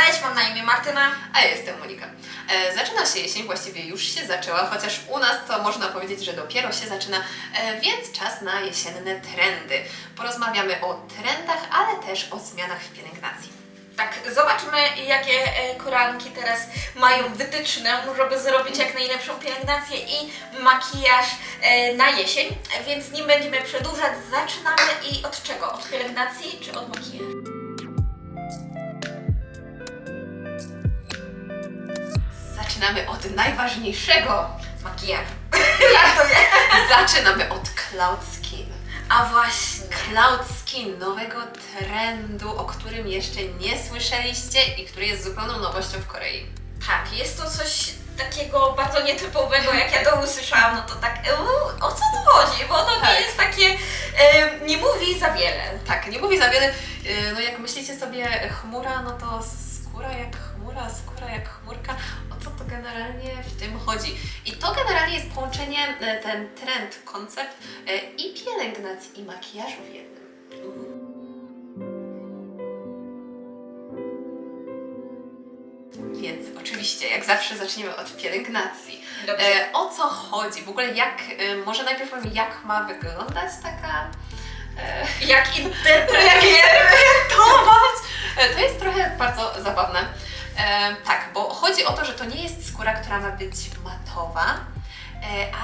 Cześć, mam na imię Martyna. A ja jestem Monika. Zaczyna się jesień, właściwie już się zaczęła, chociaż u nas to można powiedzieć, że dopiero się zaczyna, więc czas na jesienne trendy. Porozmawiamy o trendach, ale też o zmianach w pielęgnacji. Tak, zobaczmy jakie koranki teraz mają wytyczne, żeby zrobić jak najlepszą pielęgnację i makijaż na jesień. Więc nie będziemy przedłużać, zaczynamy i od czego? Od pielęgnacji czy od makijażu? Zaczynamy od najważniejszego. Makijażu. Jak to jest? Zaczynamy od Cloud Skin. A właśnie. Cloud Skin, nowego trendu, o którym jeszcze nie słyszeliście i który jest zupełną nowością w Korei. Tak, jest to coś takiego bardzo nietypowego, jak ja to usłyszałam, no to tak, o co tu chodzi? Bo to Tak. nie jest takie, nie mówi za wiele. Tak, nie mówi za wiele. No jak myślicie sobie chmura, no to skóra jak chmura, skóra jak chmurka. O co to generalnie w tym chodzi? I to generalnie jest połączenie, ten trend, koncept i pielęgnacji i makijażu w jednym. Więc oczywiście, jak zawsze zaczniemy od pielęgnacji. Dobrze. O co chodzi? W ogóle jak, może najpierw powiem, jak ma wyglądać taka... Jak interpretujemy? To jest trochę bardzo zabawne. Tak, bo chodzi o to, że to nie jest skóra, która ma być matowa,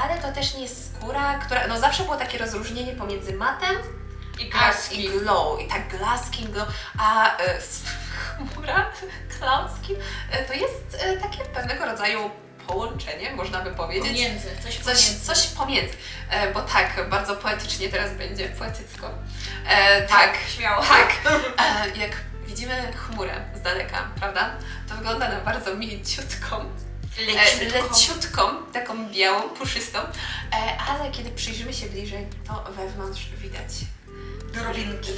ale to też nie jest skóra, która... No zawsze było takie rozróżnienie pomiędzy matem I i glow. I tak glass skin, glow, a chmura, cloud skin, to jest takie pewnego rodzaju połączenie, można by powiedzieć. Pomiędzy, coś pomiędzy. Coś pomiędzy, bo tak, bardzo poetycznie teraz będzie, poetycko. Tak, śmiało. Tak, jak widzimy chmurę z daleka, prawda, to wygląda na bardzo mięciutką, leciutką, taką białą, puszystą, ale kiedy przyjrzymy się bliżej, to wewnątrz widać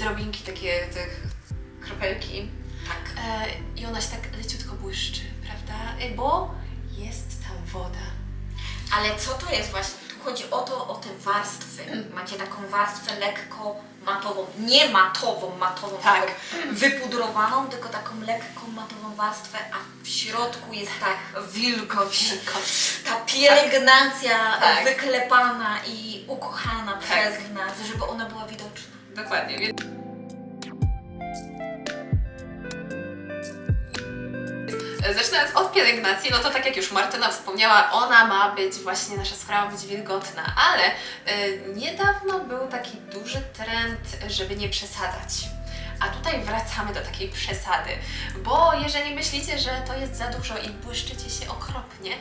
drobinki takie, tych kropelki. Tak. I ona się tak leciutko błyszczy, prawda, bo jest tam woda. Ale co to jest właśnie? Tu chodzi o to, o te warstwy. Macie taką warstwę lekko matową, nie matową, Tak. taką wypudrowaną, tylko taką lekką matową warstwę, a w środku jest ta wilgoć, ta pielęgnacja Tak. wyklepana i ukochana Tak. przez nas, żeby ona była widoczna. Dokładnie. Zaczynając od pielęgnacji, no to tak jak już Martyna wspomniała, ona ma być właśnie, nasza skóra ma być wilgotna, ale niedawno był taki duży trend, żeby nie przesadzać. A tutaj wracamy do takiej przesady, bo jeżeli myślicie, że to jest za dużo i błyszczycie się okropnie,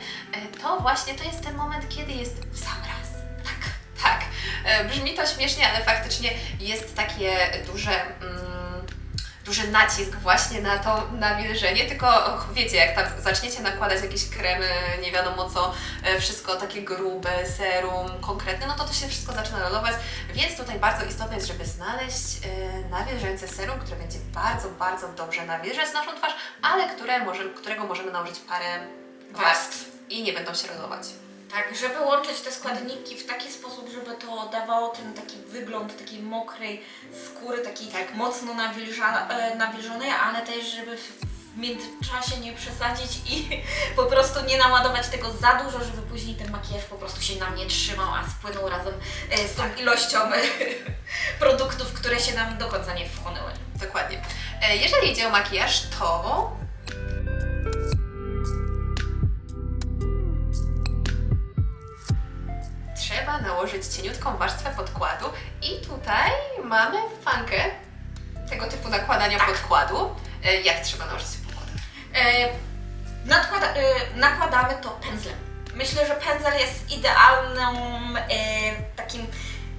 to właśnie to jest ten moment, kiedy jest w sam raz. Tak, tak. Brzmi to śmiesznie, ale faktycznie jest takie duży nacisk właśnie na to nawilżenie, tylko wiecie, jak tam zaczniecie nakładać jakieś kremy, nie wiadomo co, wszystko takie grube, serum konkretne, no to się wszystko zaczyna rolować, więc tutaj bardzo istotne jest, żeby znaleźć nawilżające serum, które będzie bardzo, bardzo dobrze nawilżać naszą twarz, ale którego możemy nałożyć parę warstw i nie będą się rolować. Tak, żeby łączyć te składniki w taki sposób, żeby to dawało ten taki wygląd takiej mokrej skóry, takiej tak mocno nawilżonej, ale też żeby w międzyczasie nie przesadzić i po prostu nie naładować tego za dużo, żeby później ten makijaż po prostu się nam nie trzymał, a spłynął razem z tą ilością produktów, które się nam do końca nie wchłonęły. Dokładnie. Jeżeli idzie o makijaż, to trzeba nałożyć cieniutką warstwę podkładu i tutaj mamy fankę tego typu nakładania podkładu. Jak trzeba nałożyć podkład? Nakładamy to pędzlem. Myślę, że pędzel jest idealnym takim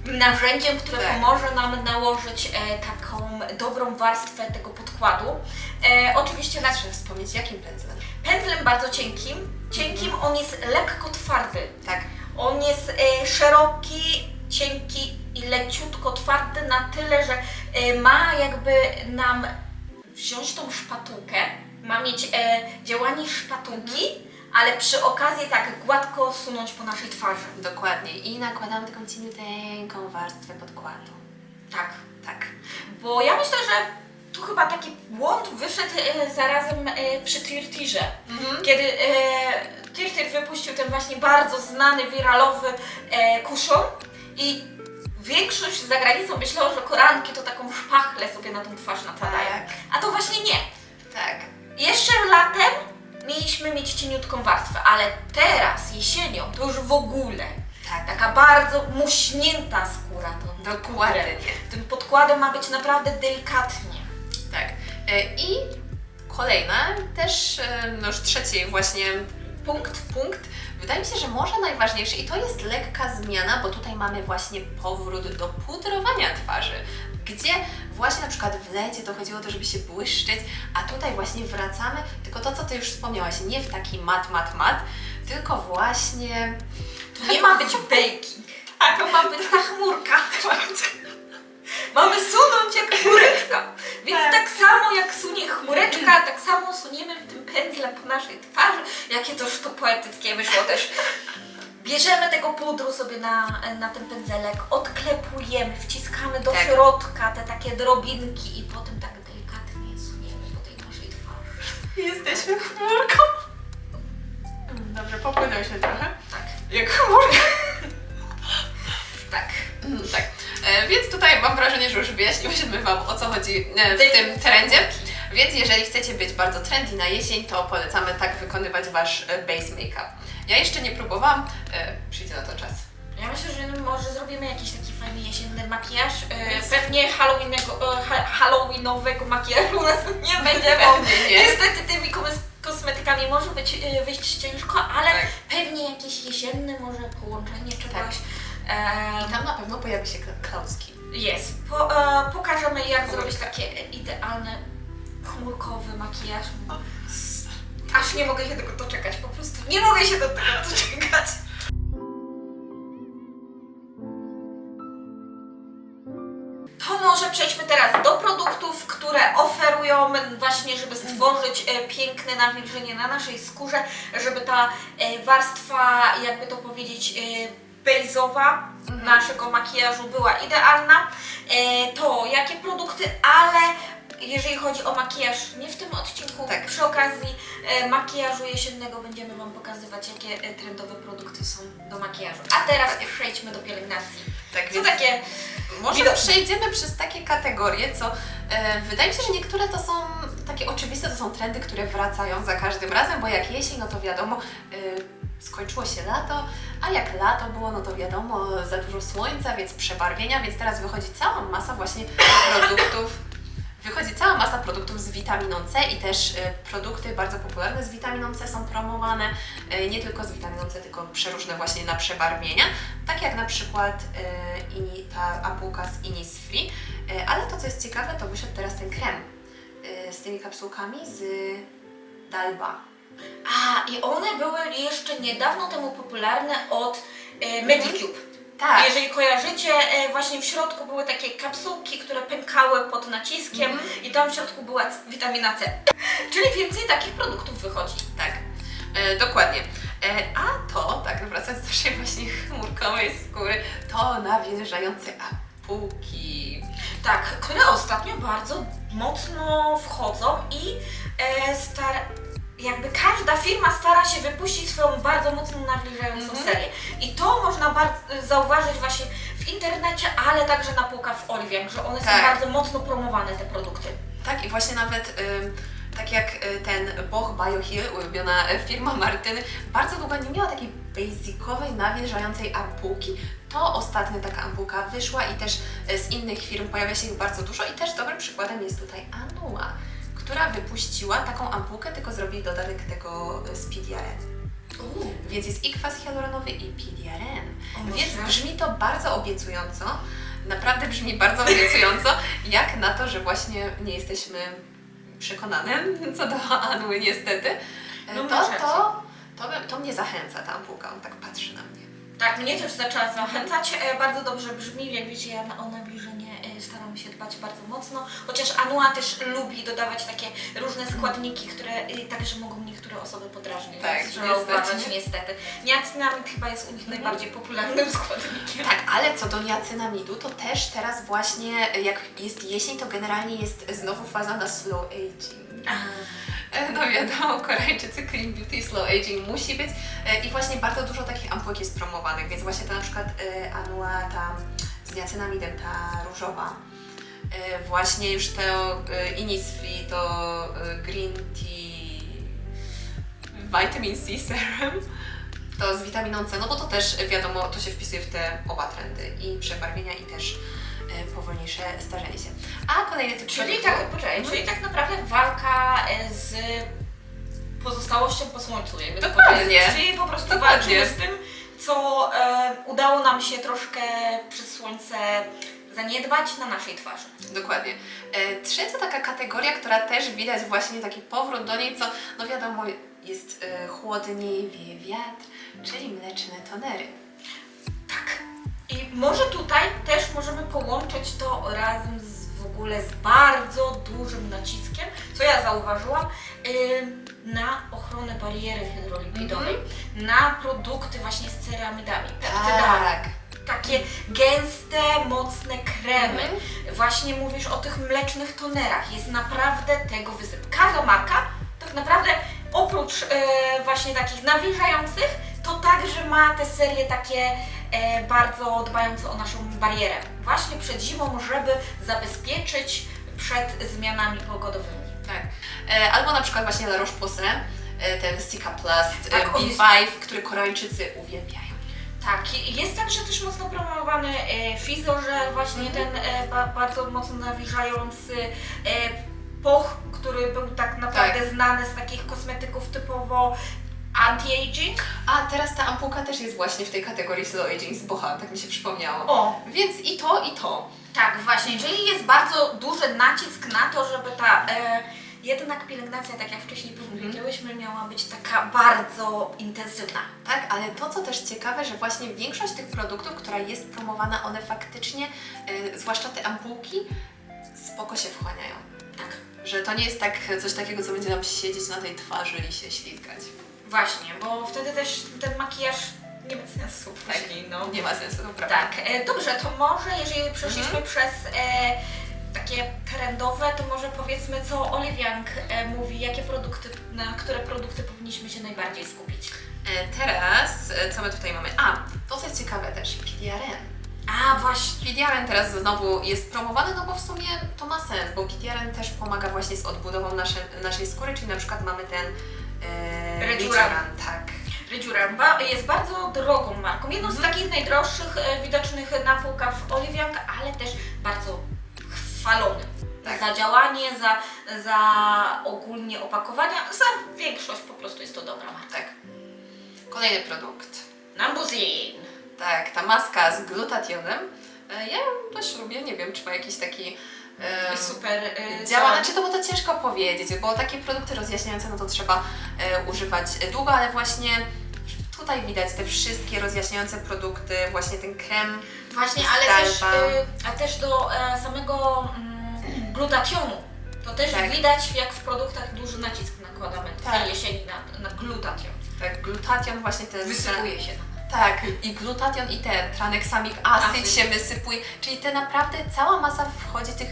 narzędziem, które Tak. pomoże nam nałożyć taką dobrą warstwę tego podkładu. Oczywiście Trzeba wspomnieć, jakim pędzlem. pędzlem bardzo cienkim, on jest lekko twardy. Tak. On jest szeroki, cienki i leciutko twardy na tyle, że ma jakby nam wziąć tą szpatułkę, ma mieć działanie szpatułki, ale przy okazji tak gładko sunąć po naszej twarzy. Dokładnie. I nakładamy taką cieniuteńką warstwę podkładu. Tak. Tak. Bo ja myślę, że tu chyba taki błąd wyszedł zarazem przy Tirtirze. Kiedy Tirtir wypuścił ten właśnie bardzo znany, wiralowy kuszon i większość za granicą myślała, że koranki to taką szpachlę sobie na tą twarz napadają. Tak. A to właśnie nie. Tak. Jeszcze latem mieliśmy mieć cieniutką warstwę, ale teraz jesienią to już w ogóle Tak. taka bardzo muśnięta skóra. To Dokładnie. tym podkładem ma być naprawdę delikatnie. Tak. I kolejna, też no już trzeci właśnie punkt. Wydaje mi się, że może najważniejszy i to jest lekka zmiana, bo tutaj mamy właśnie powrót do pudrowania twarzy, gdzie właśnie na przykład w lecie to chodziło o to, żeby się błyszczeć, a tutaj właśnie wracamy, tylko to, co Ty już wspomniałaś, nie w taki mat, tylko właśnie... To nie ma być baking, a to ma być ta chmurka. Mamy sunąć jak chmureczka. Więc tak samo jak sunie chmureczka, tak samo suniemy tym pędzlem po naszej twarzy. Jakie toż to poetyckie wyszło też. Bierzemy tego pudru sobie na ten pędzelek, odklepujemy, wciskamy do środka te takie drobinki i potem tak delikatnie suniemy po tej naszej twarzy. Jesteśmy chmurką. Dobrze, popłynęłyśmy trochę. Tak. Jak chmurka. Tak. Tak. Więc tutaj mam wrażenie, że już wyjaśniłyśmy Wam, o co chodzi w tym trendzie. Więc jeżeli chcecie być bardzo trendy na jesień, to polecamy tak wykonywać Wasz base make-up. Ja jeszcze nie próbowałam, przyjdzie na to czas. Ja myślę, że może zrobimy jakiś taki fajny jesienny makijaż. Pewnie halloweenowego makijażu u nas nie będzie, bo Pewnie nie. niestety tymi kosmetykami może wyjść ciężko, ale pewnie jakiś jesienny może połączenie czegoś. I tam na pewno pojawi się klauski. Jest. Pokażemy jak zrobić takie idealne chmurkowy makijaż. Aż nie mogę się tego doczekać, po prostu nie mogę się do tego doczekać. To może przejdźmy teraz do produktów, które oferują właśnie, żeby stworzyć piękne nawilżenie na naszej skórze, żeby ta warstwa, jakby to powiedzieć, base'owa naszego makijażu była idealna. To jakie produkty, ale jeżeli chodzi o makijaż, nie w tym odcinku, przy okazji makijażu jesiennego będziemy Wam pokazywać, jakie trendowe produkty są do makijażu. A teraz przejdźmy do pielęgnacji. Tak, Co takie? Może przejdziemy przez takie kategorie, co wydaje mi się, że niektóre to są takie oczywiste, to są trendy, które wracają za każdym razem, bo jak jesień, no to wiadomo, skończyło się lato, a jak lato było, no to wiadomo, za dużo słońca, więc przebarwienia, więc teraz wychodzi cała masa właśnie produktów. Wychodzi cała masa produktów z witaminą C i też produkty bardzo popularne z witaminą C są promowane, nie tylko z witaminą C, tylko przeróżne właśnie na przebarwienia, tak jak na przykład ta ampułka z Innisfree, ale to co jest ciekawe, to wyszedł teraz ten krem z tymi kapsułkami z Dalba. A, i one były jeszcze niedawno temu popularne od Medicube. Tak. Jeżeli kojarzycie, właśnie w środku były takie kapsułki, które pękały pod naciskiem i tam w środku była witamina C. Czyli więcej takich produktów wychodzi. Tak, dokładnie. A to, tak wracając do naszej właśnie chmurkowej skóry, to nawilżające ampułki. Tak, które ostatnio bardzo mocno wchodzą i jakby każda firma stara się wypuścić swoją bardzo mocno nawilżającą serię. I to można zauważyć właśnie w internecie, ale także na półkach w Oliwiach, że one są bardzo mocno promowane, te produkty. Tak, i właśnie nawet tak jak ten Boch BioHeal, ulubiona firma Martyny, bardzo długo nie miała takiej basicowej, nawilżającej ampułki. To ostatnio taka ampułka wyszła i też z innych firm pojawia się ich bardzo dużo i też dobrym przykładem jest tutaj Anua, która wypuściła taką ampułkę, tylko zrobili dodatek tego z PDRN. Więc jest i kwas hialuronowy, i PDRN. Więc brzmi to bardzo obiecująco. Naprawdę brzmi bardzo obiecująco, jak na to, że właśnie nie jesteśmy przekonane co do Anuły niestety. To mnie zachęca ta ampułka, on tak patrzy na mnie. Tak, mnie też zaczęła zachęcać. Bardzo dobrze brzmi, jak wiecie, ja o nawilżenie staramy się dbać bardzo mocno, chociaż Anua też lubi dodawać takie różne składniki, które także mogą niektóre osoby podrażnić, Tak, więc trzeba niestety. uważać niestety. Niacynamid chyba jest u nich najbardziej popularnym składnikiem. Tak, ale co do niacynamidu, to też teraz właśnie jak jest jesień, to generalnie jest znowu faza na slow aging. No wiadomo, Koreańczycy clean beauty, slow aging musi być i właśnie bardzo dużo takich ampułek jest promowanych, więc właśnie ta na przykład Anua tam z niacynamidem, ta różowa, właśnie już to Innisfree, to Green Tea Vitamin C Serum, to z witaminą C, no bo to też wiadomo, to się wpisuje w te oba trendy i przebarwienia i też powolniejsze starzenie się. A kolejny typ Czyli produktu- tak, poczekaj, czyli tak naprawdę walka z pozostałością po słońcu, jakby to Dokładnie. powiedzieć. Czyli po prostu Dokładnie. walczymy z tym, co udało nam się troszkę przez słońce zaniedbać na naszej twarzy. Dokładnie. Trzecia taka kategoria, która też widać właśnie taki powrót do niej, co no wiadomo jest chłodniej, wieje wiatr, czyli mleczne tonery. Tak. I może tutaj też możemy połączyć to razem w ogóle z bardzo dużym naciskiem, co ja zauważyłam, na ochronę bariery hydrolipidowej, na produkty właśnie z ceramidami, peptydami. Tak. Takie gęste, mocne kremy. Właśnie mówisz o tych mlecznych tonerach. Jest naprawdę tego wysyp. Każda marka tak naprawdę oprócz właśnie takich nawilżających, to także ma te serie takie bardzo dbające o naszą barierę. Właśnie przed zimą, żeby zabezpieczyć przed zmianami pogodowymi. Tak. Albo na przykład właśnie La Roche-Posay, ten Cicaplast, Tak, on jest- B5, który Koreańczycy uwielbiają. Tak, i jest także też mocno promowany Fizożel, właśnie ten bardzo mocno nawilżający Poch, który był tak naprawdę znany z takich kosmetyków typowo anti-aging. A teraz ta ampułka też jest właśnie w tej kategorii slow aging z Boha, tak mi się przypomniało. O, Więc i to, i to. tak, właśnie, czyli jest bardzo duży nacisk na to, żeby ta jednak pielęgnacja, tak jak wcześniej powiedziałyśmy, miała być taka bardzo intensywna. Tak, ale to co też ciekawe, że właśnie większość tych produktów, która jest promowana, one faktycznie, zwłaszcza te ampułki, spoko się wchłaniają. Tak. Że to nie jest tak coś takiego, co będzie nam siedzieć na tej twarzy i się ślizgać. Właśnie, bo wtedy też ten makijaż nie ma sensu Tak. później, no. Nie ma sensu, to prawda. Tak, dobrze, to może jeżeli przeszliśmy przez takie trendowe, to może powiedzmy, co Olive Young mówi, jakie produkty, na które produkty powinniśmy się najbardziej skupić. Teraz, co my tutaj mamy? A, to co jest ciekawe też, PDRN. A, właśnie. PDRN teraz znowu jest promowany, no bo w sumie to ma sens, bo PDRN też pomaga właśnie z odbudową naszej skóry, czyli na przykład mamy ten Rejuran. tak. Rejuran jest bardzo drogą marką, jedną z takich najdroższych widocznych na półkach w Olive Young, ale też bardzo chwalonym. Tak. Za działanie, za ogólnie opakowania, za większość po prostu jest to dobra marka. Tak. Kolejny produkt. Nambuzin. Tak, ta maska z glutationem. Ja ją dość lubię, nie wiem, czy ma jakiś taki Super działa, znaczy to, bo to ciężko powiedzieć, bo takie produkty rozjaśniające, no to trzeba używać długo, ale właśnie tutaj widać te wszystkie rozjaśniające produkty, właśnie ten krem. Właśnie, ale też do samego glutationu. To też Tak. widać, jak w produktach duży nacisk nakładamy w Tak. tej jesieni na glutation. Tak, glutation właśnie ten... Wysypuje się. Tak, i glutation i ten tranexamic acid Acid. się wysypuje, czyli te naprawdę cała masa wchodzi tych,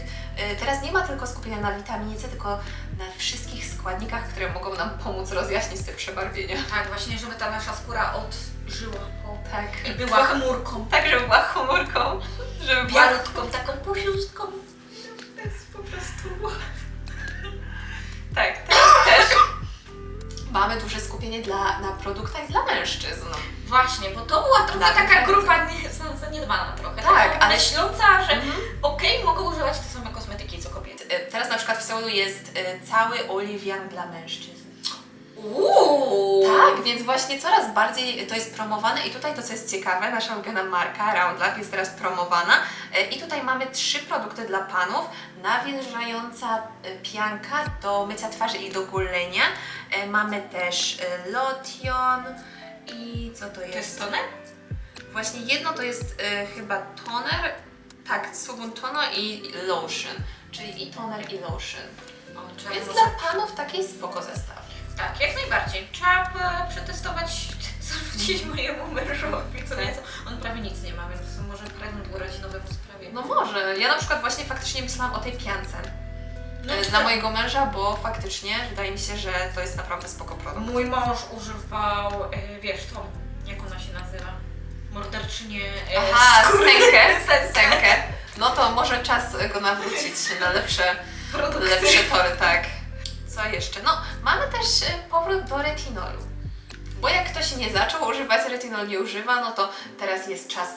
teraz nie ma tylko skupienia na witaminie C, tylko na wszystkich składnikach, które mogą nam pomóc rozjaśnić te przebarwienia. Tak, właśnie, żeby ta nasza skóra odżyła Tak. i była chmurką. Tak, żeby była chmurką, żeby była... Bialutką, taką pusiustką. To jest po prostu... Tak, teraz też mamy duże skupienie na produktach dla mężczyzn. Właśnie, bo to była trochę Dla taka mężczyzn. grupa zaniedbana trochę. Tak, taka ale- myśląca, że okej, mogą używać te same kosmetyki co kobiety. Teraz na przykład w Seulu jest cały Olive Young dla mężczyzn. Tak, więc właśnie coraz bardziej to jest promowane i tutaj to co jest ciekawe, nasza ulubiona marka Roundlab jest teraz promowana i tutaj mamy 3 produkty dla panów, nawilżająca pianka do mycia twarzy i do golenia, mamy też lotion i co to jest? To jest toner? Właśnie jedno to jest chyba toner, Tak, Subun Tono i Lotion, czyli i toner i lotion. O, trzeba Więc może- dla panów taki spoko zestaw. Tak, jak najbardziej. Trzeba przetestować, zarzucić mojemu mężowi, co nieco. On prawie nic nie ma, więc może prezent urodzinowy w sprawie. No może. Ja na przykład właśnie faktycznie myślałam o tej piance No, dla mojego męża, bo faktycznie wydaje mi się, że to jest naprawdę spoko produkt. Mój mąż używał, wiesz tą, jak ona się nazywa? Morderczynię Aha, skóry. sękę. No to może czas go nawrócić na lepsze tory, tak. Co jeszcze? No, mamy też powrót do retinolu. Bo jak ktoś nie zaczął używać, retinol nie używa, no to teraz jest czas,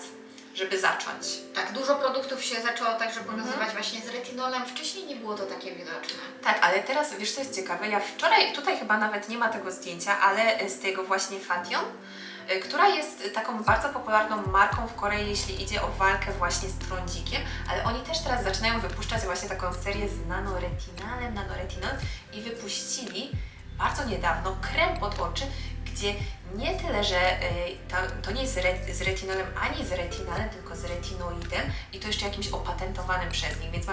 żeby zacząć. Tak, dużo produktów się zaczęło także pokazywać właśnie z retinolem. Wcześniej nie było to takie widoczne. Tak, ale teraz wiesz co jest ciekawe? Ja wczoraj, tutaj chyba nawet nie ma tego zdjęcia, ale z tego właśnie Fation, która jest taką bardzo popularną marką w Korei, jeśli idzie o walkę właśnie z trądzikiem, ale oni też teraz zaczynają wypuszczać właśnie taką serię z nanoretinol i wypuścili bardzo niedawno krem pod oczy, gdzie nie tyle, że to nie jest z retinolem ani z retinalem, tylko z retinoidem i to jeszcze jakimś opatentowanym przez nich, więc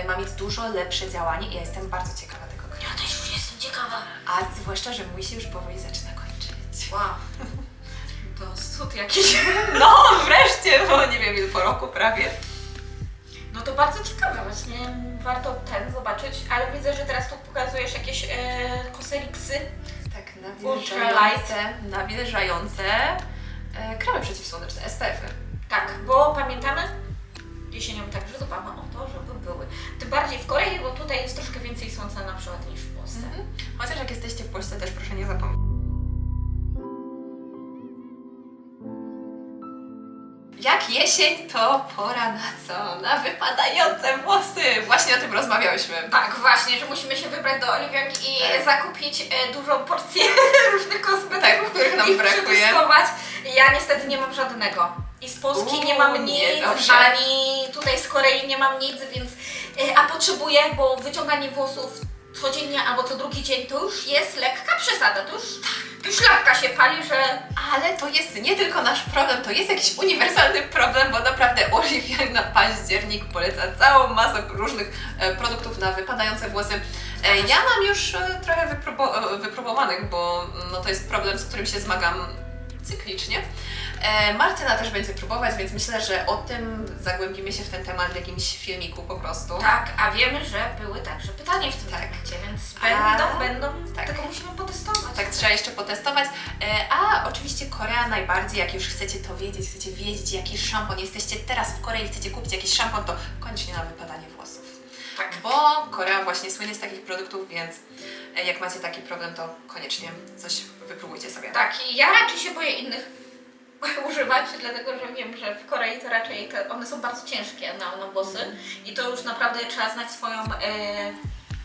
ma mieć dużo lepsze działanie i ja jestem bardzo ciekawa tego kremu. Ja też już jestem ciekawa. A zwłaszcza, że mój się już powoli zaczyna kończyć. Wow. To cud jakiś. No wreszcie, bo nie wiem, po roku prawie. No to bardzo ciekawe właśnie. Warto ten zobaczyć, ale widzę, że teraz tu pokazujesz jakieś koseliksy. Tak, Ultralight. nawilżające kremy przeciwsłoneczne, SPF-y. Tak, bo pamiętamy, jesienią także dbamy o to, żeby były. Tym bardziej w Korei, bo tutaj jest troszkę więcej słońca na przykład niż w Polsce. Chociaż jak jesteście w Polsce, też proszę nie zapomnieć. Jak jesień, to pora na co? Na wypadające włosy! Właśnie o tym rozmawiałyśmy. Tak, właśnie, że musimy się wybrać do Oliwianki i Tak. zakupić dużą porcję różnych kosmetyków, Tak, których nam i brakuje. przetestować. Ja niestety nie mam żadnego. I z Polski nie mam nic, niedobrze. ani tutaj z Korei nie mam nic, więc a potrzebuję, bo wyciąganie włosów codziennie albo co drugi dzień to już jest lekka przesada, to już lapka się pali, że Ale to jest nie tylko nasz problem, to jest jakiś uniwersalny problem, bo naprawdę Olivia na październik poleca całą masę różnych produktów na wypadające włosy. Ja mam już trochę wypróbowanych, bo no, to jest problem, z którym się zmagam cyklicznie. Martyna też będzie próbować, więc myślę, że o tym zagłębimy się w ten temat w jakimś filmiku po prostu. tak, a wiemy, że były także pytania w tym temacie, więc będą, tak. tylko musimy potestować. Tak, trzeba jeszcze potestować. A oczywiście Korea najbardziej, jak już chcecie to wiedzieć, chcecie wiedzieć jaki szampon, jesteście teraz w Korei, chcecie kupić jakiś szampon, to koniecznie na wypadanie włosów. Tak. Bo Korea właśnie słynie z takich produktów, więc jak macie taki problem, to koniecznie coś wypróbujcie sobie. Tak, i ja raczej się boję innych używać, dlatego że wiem, że w Korei to raczej one są bardzo ciężkie na włosy i to już naprawdę trzeba znać swoją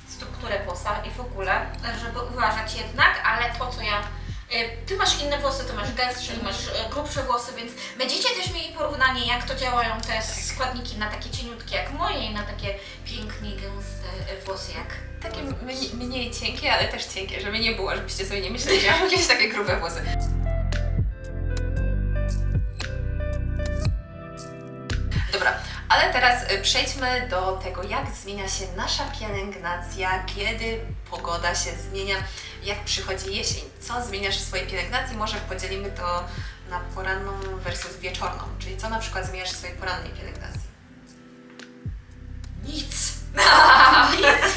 strukturę włosa i w ogóle, żeby uważać jednak, ale to co ja... Ty masz inne włosy, ty masz gęstsze, ty masz grubsze włosy, więc będziecie też mieli porównanie, jak to działają te składniki na takie cieniutkie jak moje i na takie pięknie gęste włosy jak... Takie mniej cienkie, ale też cienkie, żeby nie było, żebyście sobie nie myśleli, że ja mam jakieś takie grube włosy. Dobra, ale teraz przejdźmy do tego, jak zmienia się nasza pielęgnacja, kiedy pogoda się zmienia, jak przychodzi jesień. Co zmieniasz w swojej pielęgnacji? Może podzielimy to na poranną versus wieczorną, czyli co na przykład zmieniasz w swojej porannej pielęgnacji? Nic. Nic.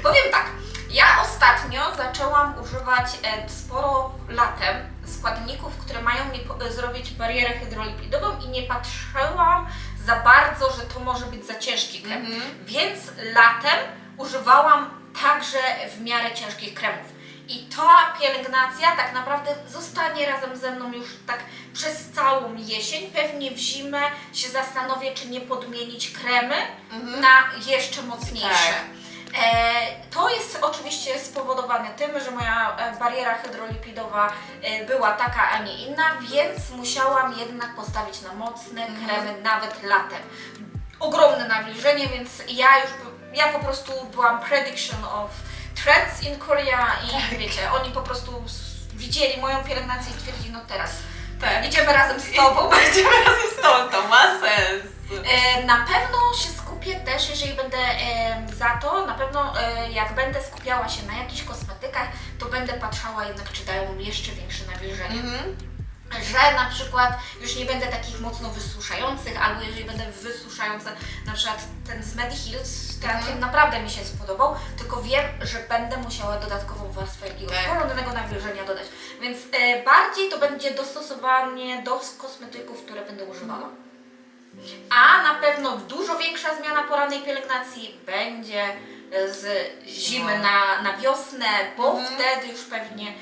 Powiem tak, ja ostatnio zaczęłam używać sporo latem składników, które mają mi zrobić barierę hydrolipidową i nie patrzyłam za bardzo, że to może być za ciężki krem. Więc latem używałam także w miarę ciężkich kremów. I ta pielęgnacja tak naprawdę zostanie razem ze mną już tak przez całą jesień. Pewnie w zimę się zastanowię, czy nie podmienić kremy na jeszcze mocniejsze. Tak. To jest oczywiście spowodowane tym, że moja bariera hydrolipidowa była taka, a nie inna, więc musiałam jednak postawić na mocne kremy nawet latem. Ogromne nawilżenie, więc ja po prostu byłam prediction of trends in Korea i wiecie, oni po prostu widzieli moją pielęgnację i stwierdzili, no teraz Tak. Idziemy razem z Tobą. Będziemy razem z Tobą, to ma sens. Na pewno się skupię też, jeżeli będę za to, na pewno jak będę skupiała się na jakichś kosmetykach, to będę patrzała jednak, czy dają jeszcze większe nawilżenie. Że na przykład już nie będę takich mocno wysuszających, albo jeżeli będę wysuszająca, na przykład ten z Medihills teatrem naprawdę mi się spodobał, tylko wiem, że będę musiała dodatkową warstwę takiego porządnego nawilżenia dodać. Więc bardziej to będzie dostosowanie do kosmetyków, które będę używała. A na pewno dużo większa zmiana porannej pielęgnacji będzie z zimy na wiosnę, bo wtedy już pewnie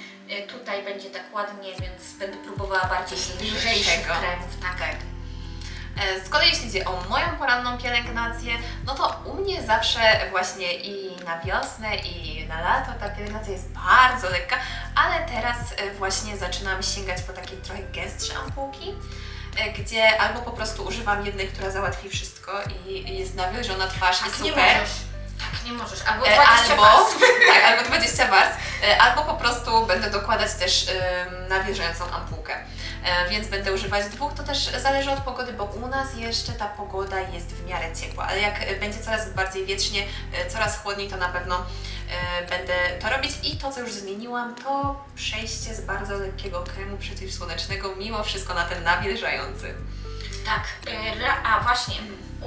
tutaj będzie tak ładnie, więc będę próbowała bardziej lżejszych kremów. Tak. Z kolei jeśli chodzi o moją poranną pielęgnację, no to u mnie zawsze właśnie i na wiosnę i na lato ta pielęgnacja jest bardzo lekka, ale teraz właśnie zaczynam sięgać po takie trochę gęstsze ampułki, gdzie albo po prostu używam jednej, która załatwi wszystko i jest nawilżona twarz i super. Nie możesz. Albo 20 warstw. Tak, albo 20 warstw, albo po prostu będę dokładać też nawilżającą ampułkę. Więc będę używać dwóch, to też zależy od pogody, bo u nas jeszcze ta pogoda jest w miarę ciepła, ale jak będzie coraz bardziej wietrznie, coraz chłodniej, to na pewno będę to robić. I to, co już zmieniłam, to przejście z bardzo lekkiego kremu przeciwsłonecznego mimo wszystko na ten nawilżający. Tak, a właśnie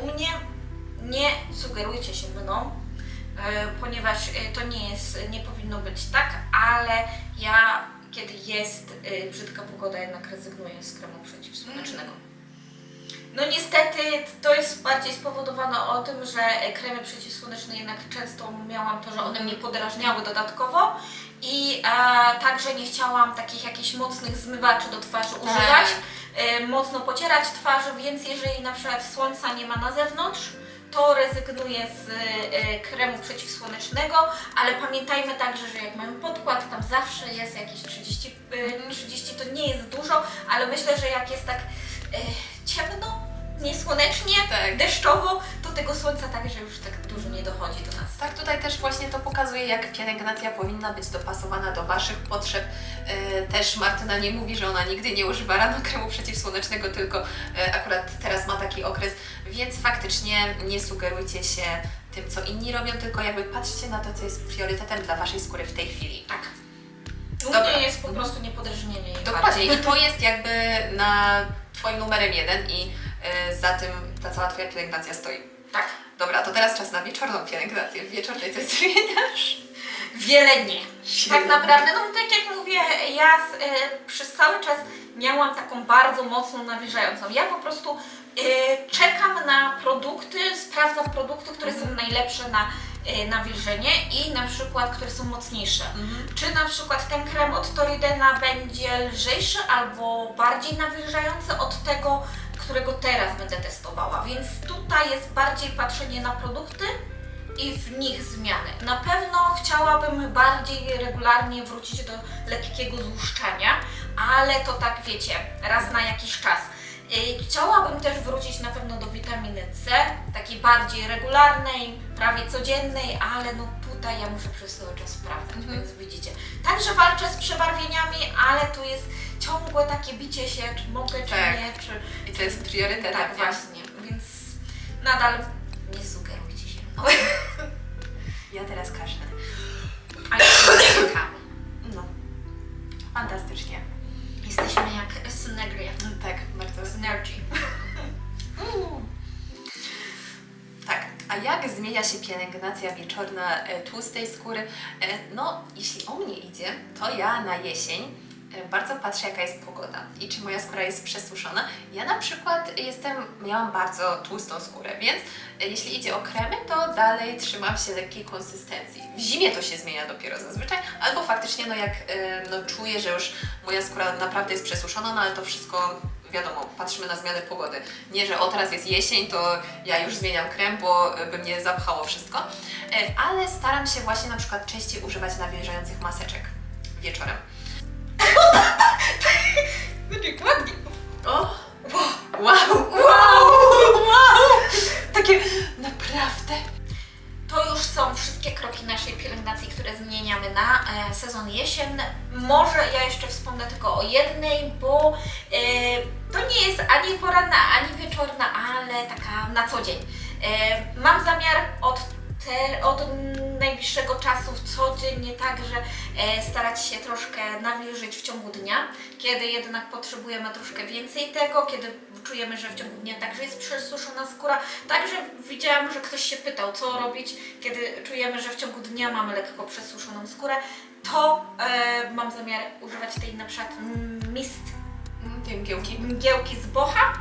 u mnie nie sugerujcie się mną, ponieważ to nie powinno być tak, ale ja, kiedy jest brzydka pogoda, jednak rezygnuję z kremu przeciwsłonecznego. No niestety to jest bardziej spowodowane o tym, że kremy przeciwsłoneczne jednak często miałam to, że one mnie podrażniały dodatkowo i także nie chciałam takich jakichś mocnych zmywaczy do twarzy używać, mocno pocierać twarz, więc jeżeli na przykład słońca nie ma na zewnątrz, to rezygnuję z kremu przeciwsłonecznego, ale pamiętajmy także, że jak mamy podkład, tam zawsze jest jakieś 30 to nie jest dużo, ale myślę, że jak jest tak ciemno, niesłonecznie, deszczowo, to tego słońca także już tak dużo nie dochodzi do nas. Tak, tutaj też właśnie to pokazuje, jak pielęgnacja powinna być dopasowana do Waszych potrzeb. Też Martyna nie mówi, że ona nigdy nie używa rano kremu przeciwsłonecznego, tylko akurat teraz ma taki okres, więc faktycznie nie sugerujcie się tym, co inni robią, tylko jakby patrzcie na to, co jest priorytetem dla Waszej skóry w tej chwili. Tak. U mnie jest po prostu niepodrażnienie. Dokładnie. I to jest jakby na Twoim numerem 1 i za tym ta cała Twoja pielęgnacja stoi. Tak. Dobra, to teraz czas na wieczorną pielęgnację. W wieczornej coś zmieniasz? Wiele nie. Tak naprawdę, no tak jak mówię, ja przez cały czas miałam taką bardzo mocną nawilżającą. Ja po prostu czekam na produkty, sprawdzam produkty, które są najlepsze na nawilżenie i na przykład, które są mocniejsze. Czy na przykład ten krem od Toridena będzie lżejszy albo bardziej nawilżający od tego, którego teraz będę testowała. Więc tutaj jest bardziej patrzenie na produkty i w nich zmiany. Na pewno chciałabym bardziej regularnie wrócić do lekkiego złuszczania, ale to tak wiecie, raz na jakiś czas. Chciałabym też wrócić na pewno do witaminy C, takiej bardziej regularnej, prawie codziennej, ale no tutaj ja muszę przez cały czas sprawdzać, więc widzicie. Także walczę z przebarwieniami, ale tu jest ciągłe takie bicie się, czy mogę, czy nie, czy... I to jest priorytet. Tak, właśnie, więc nadal nie sugerujcie się mną. Ja teraz kaszlę. A ja czekam. No, fantastycznie. Jesteśmy jak Synegria. Tak, bardzo. Synergy. Tak, a jak zmienia się pielęgnacja wieczorna tłustej skóry? No, jeśli o mnie idzie, to ja na jesień bardzo patrzę, jaka jest pogoda i czy moja skóra jest przesuszona. Ja na przykład miałam bardzo tłustą skórę, więc jeśli idzie o kremy, to dalej trzymam się lekkiej konsystencji. W zimie to się zmienia dopiero zazwyczaj, albo faktycznie jak czuję, że już moja skóra naprawdę jest przesuszona, no ale to wszystko wiadomo, patrzymy na zmianę pogody. Nie, że teraz jest jesień, to ja już zmieniam krem, bo by mnie zapchało wszystko, ale staram się właśnie na przykład częściej używać nawilżających maseczek wieczorem. Będzie ładnie. O! Wow! Takie naprawdę. To już są wszystkie kroki naszej pielęgnacji, które zmieniamy na sezon jesienny. Może ja jeszcze wspomnę tylko o 1, bo to nie jest ani poranna, ani wieczorna, ale taka na co dzień. Mam zamiar od najbliższego czasu codziennie także starać się troszkę nawilżyć w ciągu dnia, kiedy jednak potrzebujemy troszkę więcej tego, kiedy czujemy, że w ciągu dnia także jest przesuszona skóra. Także widziałam, że ktoś się pytał, co robić, kiedy czujemy, że w ciągu dnia mamy lekko przesuszoną skórę. To mam zamiar używać tej na przykład Tej mgiełki z bocha,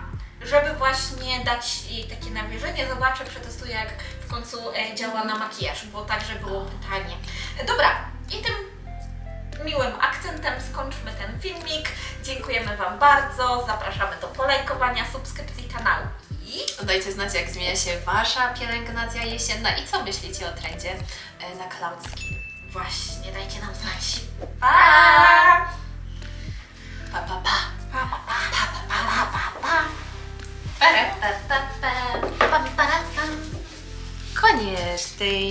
żeby właśnie dać jej takie nawilżenie. Zobaczę, przetestuję, jak w końcu działa na makijaż, bo także było pytanie. Dobra, i tym miłym akcentem skończmy ten filmik. Dziękujemy Wam bardzo, zapraszamy do polajkowania, subskrypcji kanału i Dajcie znać, jak zmienia się Wasza pielęgnacja jesienna i co myślicie o trendzie na Cloud Skin. właśnie dajcie nam znać. Pa! Pa, pa, pa. Pa, pa, pa, pa, pa, pa, pa. Koniec tej